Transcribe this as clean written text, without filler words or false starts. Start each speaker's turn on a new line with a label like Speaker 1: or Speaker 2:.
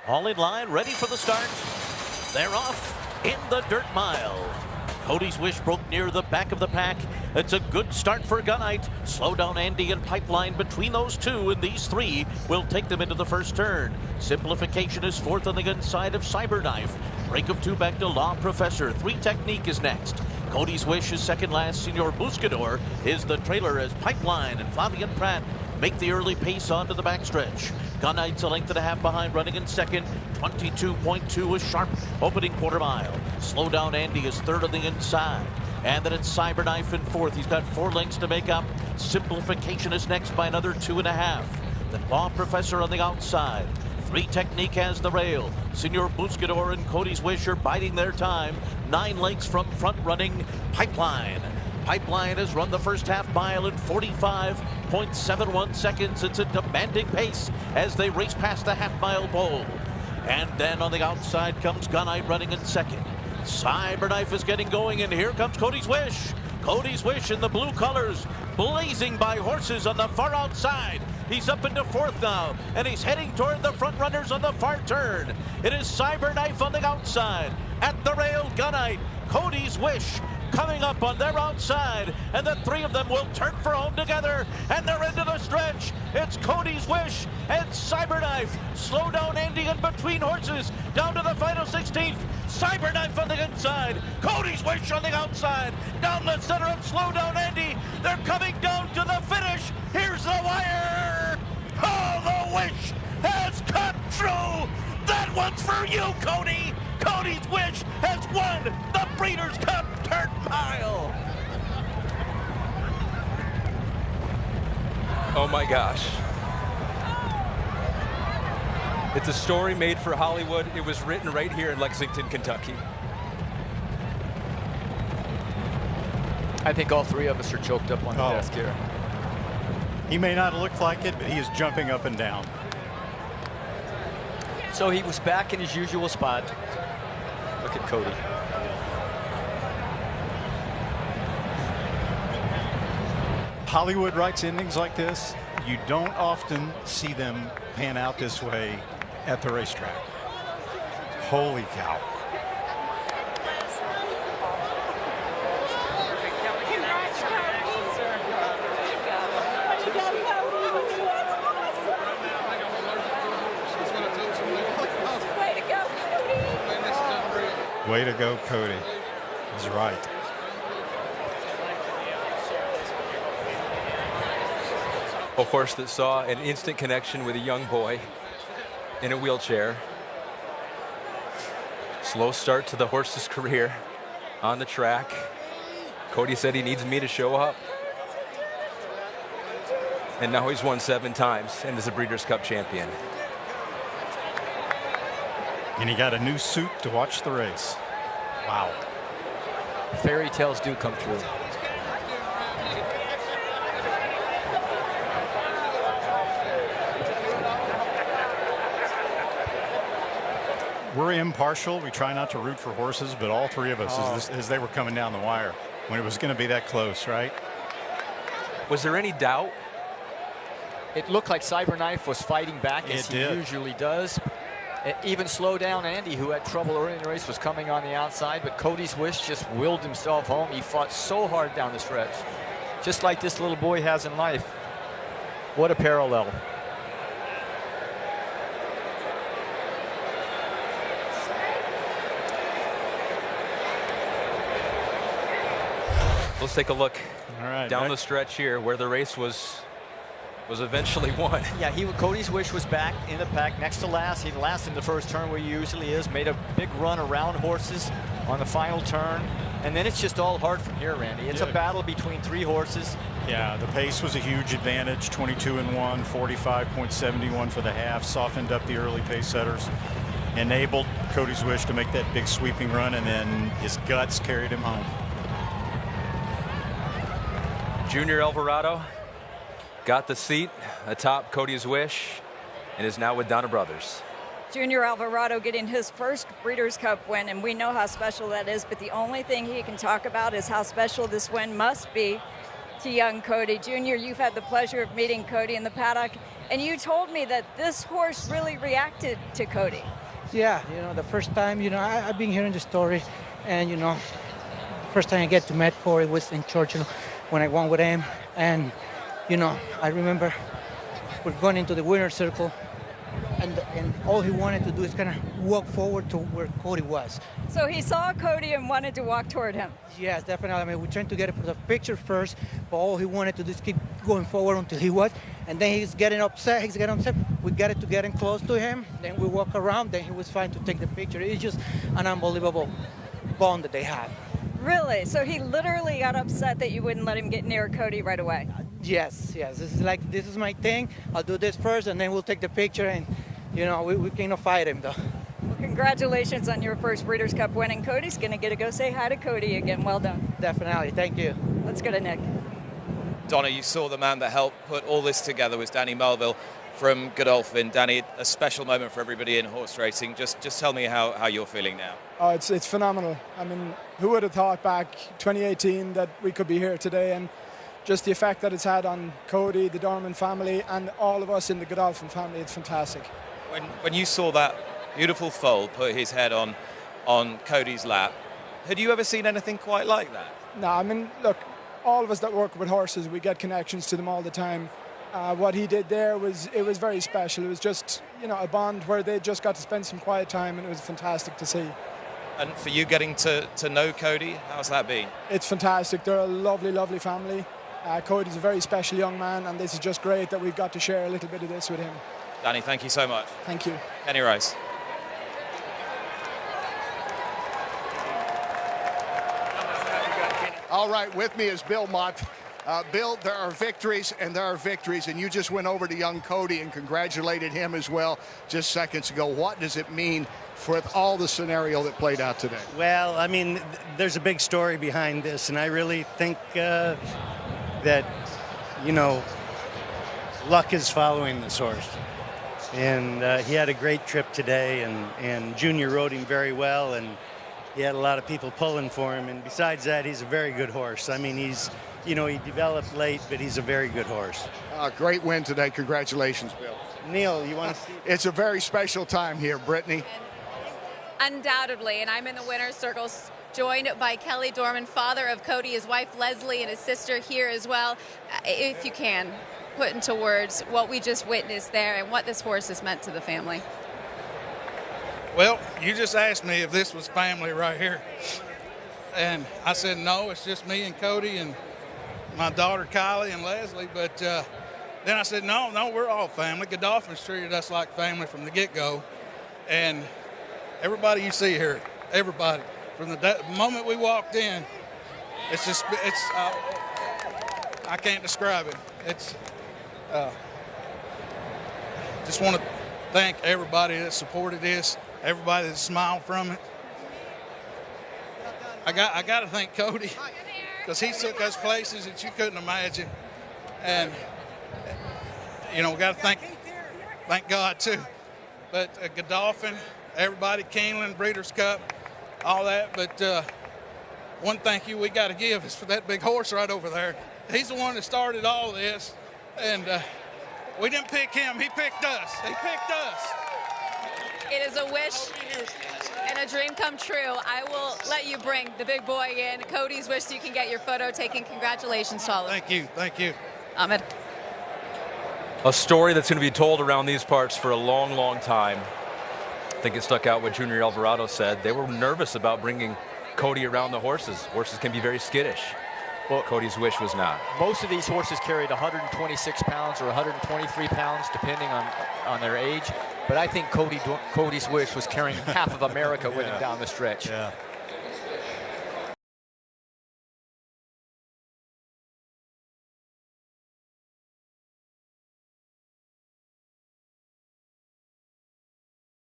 Speaker 1: All in line, ready for the start. They're off in the dirt mile. Cody's Wish broke near the back of the pack. It's a good start for Gunite. Slow down Andy and Pipeline between those two, and these three will take them into the first turn. Simplification is fourth on the inside of Cyberknife. Break of two back to Law Professor. Three Technique is next. Cody's Wish is second last. Senor Buscador is the trailer as Pipeline and Flavian Pratt make the early pace onto the backstretch. Gunite's a length and a half behind, running in second. 22.2 is Sharp, opening quarter mile. Slow down Andy is third on the inside. And then it's Cyberknife in fourth. He's got 4 lengths to make up. Simplification is next by another 2.5. Then Law Professor on the outside. 3 Technique has the rail. Senor Buscador and Cody's Wish are biding their time. 9 lengths from front running Pipeline. Pipeline has run the first half mile in 45.71 seconds. It's a demanding pace as they race past the half-mile pole. And then on the outside comes Gunite running in second. Cyberknife is getting going, and here comes Cody's Wish. Cody's Wish in the blue colors, blazing by horses on the far outside. He's up into fourth now, and he's heading toward the front runners on the far turn. It is Cyberknife on the outside. At the rail, Gunite, Cody's Wish coming up on their outside, and the three of them will turn for home together, and they're into the stretch. It's Cody's Wish and Cyberknife. Slow down Andy in between horses, down to the final 16th. Cyberknife on the inside, Cody's Wish on the outside, down the center and slow down Andy. They're coming down to the finish. Here's the wire. Oh, the wish has come true. That one's for you, Cody. Cody's Wish has won the Breeders' Cup Dirt Mile.
Speaker 2: Oh my gosh. It's a story made for Hollywood. It was written right here in Lexington, Kentucky.
Speaker 3: I think all three of us are choked up on the desk here.
Speaker 4: He may not look like it, but he is jumping up and down.
Speaker 3: So he was back in his usual spot. Look at Cody.
Speaker 4: Hollywood writes endings like this. You don't often see them pan out this way at the racetrack. Holy cow. Way to go, Cody. He's right.
Speaker 2: A horse that saw an instant connection with a young boy in a wheelchair. Slow start to the horse's career on the track. Cody said he needs me to show up. And now he's won 7 times and is a Breeders' Cup champion.
Speaker 4: And he got a new suit to watch the race. Wow.
Speaker 3: Fairy tales do come true.
Speaker 4: We're impartial. We try not to root for horses, but all three of us, as they were coming down the wire, when it was going to be that close, right?
Speaker 2: Was there any doubt?
Speaker 3: It looked like Cyberknife was fighting back as he usually does. Even slow down Andy, who had trouble early in the race, was coming on the outside, but Cody's Wish just willed himself home. He fought so hard down the stretch, just like this little boy has in life. What a parallel.
Speaker 2: Let's take a look down
Speaker 4: back
Speaker 2: the stretch here where the race was eventually won.
Speaker 3: Yeah, Cody's Wish was back in the pack next to last. He last in the first turn where he usually is. Made a big run around horses on the final turn. And then it's just all hard from here, Randy. It's a battle between 3 horses.
Speaker 4: Yeah, the pace was a huge advantage. 22-1, 45.71 for the half. Softened up the early pace setters. Enabled Cody's Wish to make that big sweeping run, and then his guts carried him home.
Speaker 2: Junior Alvarado got the seat atop Cody's Wish and is now with Donna Brothers.
Speaker 5: Junior Alvarado getting his first Breeders' Cup win, and we know how special that is, but the only thing he can talk about is how special this win must be to young Cody. Junior, you've had the pleasure of meeting Cody in the paddock. And you told me that this horse really reacted to Cody.
Speaker 6: Yeah, the first time, I've been hearing the story, and, the first time I get to meet Corey was in Churchill when I won with him. And, I remember we're going into the winner's circle, and all he wanted to do is kind of walk forward to where Cody was.
Speaker 5: So he saw Cody and wanted to walk toward him.
Speaker 6: Yes, definitely. I mean, we're trying to get it for the picture first, but all he wanted to do is keep going forward until he was. And then he's getting upset. We got it to getting close to him. Then we walk around. Then he was fine to take the picture. It's just an unbelievable bond that they have.
Speaker 5: Really? So he literally got upset that you wouldn't let him get near Cody right away?
Speaker 6: Yes. This is my thing. I'll do this first, and then we'll take the picture. And, we cannot fight him, though.
Speaker 5: Well, congratulations on your first Breeders' Cup win. And Cody's going to get to go say hi to Cody again. Well done.
Speaker 6: Definitely. Thank you.
Speaker 5: Let's go to Nick.
Speaker 7: Donna, you saw the man that helped put all this together was Danny Melville from Godolphin. Danny, a special moment for everybody in horse racing. Just tell me how you're feeling now.
Speaker 8: Oh, it's phenomenal. I mean, who would have thought back 2018 that we could be here today, and just the effect that it's had on Cody, the Dorman family, and all of us in the Godolphin family, it's fantastic.
Speaker 7: When you saw that beautiful foal put his head on Cody's lap, had you ever seen anything quite like that?
Speaker 8: No, I mean, look, all of us that work with horses, we get connections to them all the time. What he did there was very special. It was just, a bond where they just got to spend some quiet time, and it was fantastic to see.
Speaker 7: And for you getting to know Cody, how's that been?
Speaker 8: It's fantastic. They're a lovely, lovely family. Cody's a very special young man, and this is just great that we've got to share a little bit of this with him.
Speaker 7: Danny, thank you so much.
Speaker 8: Thank you.
Speaker 7: Kenny Rice.
Speaker 9: All right, with me is Bill Mott. Bill, there are victories, and there are victories, and you just went over to young Cody and congratulated him as well just seconds ago. What does it mean for all the scenario that played out today?
Speaker 10: Well, I mean, there's a big story behind this, and I really think that, luck is following this horse. And he had a great trip today, and Junior rode him very well, and he had a lot of people pulling for him. And besides that, he's a very good horse. I mean, he developed late, but he's a very good horse.
Speaker 9: Great win today. Congratulations, Bill.
Speaker 10: Neil, you want to see?
Speaker 9: It's a very special time here, Brittany.
Speaker 11: Undoubtedly, and I'm in the winner's circles, joined by Kelly Dorman, father of Cody, his wife Leslie, and his sister here as well. If you can, put into words what we just witnessed there and what this horse has meant to the family.
Speaker 12: Well, you just asked me if this was family right here. And I said, no, it's just me and Cody and my daughter Kylie and Leslie. But then I said, no, we're all family. Godolphin's treated us like family from the get-go. And everybody you see here, everybody, from the moment we walked in, I can't describe it. Just want to thank everybody that supported this, everybody that smiled from it. I got to thank Cody, because he took us places that you couldn't imagine, and we got to thank God too. But Godolphin, everybody, Keeneland, Breeders' Cup, all that. But one thank you we got to give is for that big horse right over there. He's the one that started all this, and we didn't pick him. He picked us. He picked us.
Speaker 11: It is a wish and a dream come true. I will let you bring the big boy in. Cody's wish so you can get your photo taken. Congratulations to all of you.
Speaker 12: Thank you.
Speaker 11: Ahmed.
Speaker 2: A story that's going to be told around these parts for a long, long time. I think it stuck out what Junior Alvarado said. They were nervous about bringing Cody around the horses. Horses can be very skittish. Well, Cody's wish was not.
Speaker 3: Most of these horses carried 126 pounds or 123 pounds, depending on their age. But I think Cody's wish was carrying half of America with him down the stretch.
Speaker 4: Yeah.